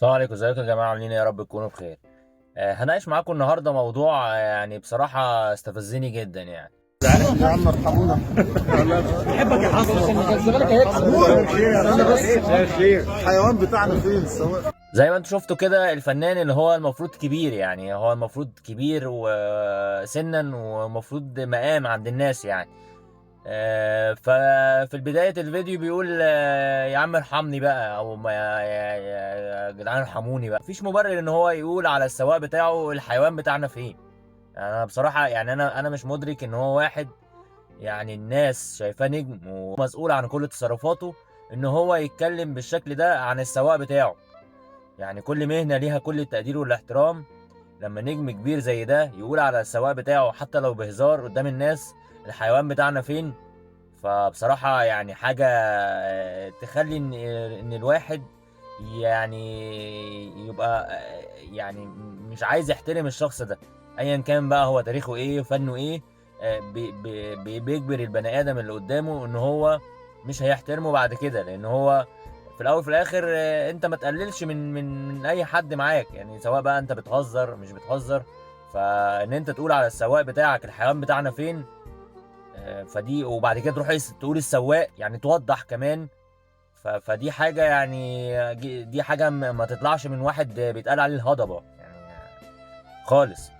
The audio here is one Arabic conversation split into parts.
السلام عليكم، ازيكم يا جماعه؟ عاملين ايه؟ يا رب تكونوا بخير. هناقش معاكم النهارده موضوع يعني بصراحه استفزني جدا يعني. يا عم ارحمونا. بحبك يا حسن عشان الزمالك هيكسب. الحيوان بتاعنا فين السواق؟ زي ما انتم شفتوا كده، الفنان اللي هو المفروض كبير، يعني هو المفروض كبير وسنا ومفروض مقام عند الناس يعني. ففي بداية الفيديو بيقول يا عم ارحمني بقى، او يا جدعان ارحموني بقى. مفيش مبرر ان هو يقول على السواق بتاعه الحيوان بتاعنا فين. يعني انا بصراحة يعني انا مش مدرك ان هو واحد، يعني الناس شايفاه نجم ومسؤول عن كل تصرفاته، ان هو يتكلم بالشكل ده عن السواق بتاعه. يعني كل مهنة ليها كل التقدير والاحترام. لما نجم كبير زي ده يقول على السواق بتاعه حتى لو بهزار قدام الناس الحيوان بتاعنا فين، فبصراحة يعني حاجة تخلي ان الواحد يعني يبقى يعني مش عايز يحترم الشخص ده، ايا كان بقى هو تاريخه ايه وفنه ايه. بيجبر البني ادم اللي قدامه ان هو مش هيحترمه بعد كده، لان هو في الاول وفي الاخر انت ما تقللش من اي حد معاك، يعني سواء بقى انت بتهزر مش بتهزر. فان انت تقول على السواق بتاعك الحيوان بتاعنا فين، فدي وبعد كده تروح تقول السواق، يعني توضح كمان. فدي حاجة يعني دي حاجة ما تطلعش من واحد بيتقال عليه الهضبة يعني خالص.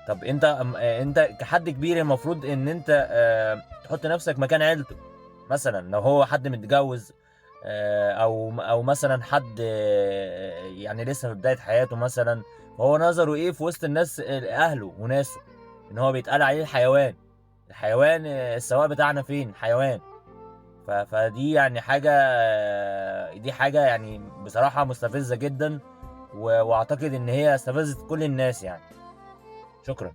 طب انت انت كحد كبير المفروض ان انت تحط نفسك مكان عيلته. مثلا لو هو حد متجوز، او مثلا حد يعني لسه في بداية حياته مثلا، فهو نظره ايه في وسط الناس اهله وناسه، ان هو بيتقال عليه الحيوان. الحيوان السواق بتاعنا فين حيوان. فدي يعني حاجة دي حاجة يعني بصراحة مستفزة جدا، واعتقد ان هي استفزت كل الناس يعني. شكرا.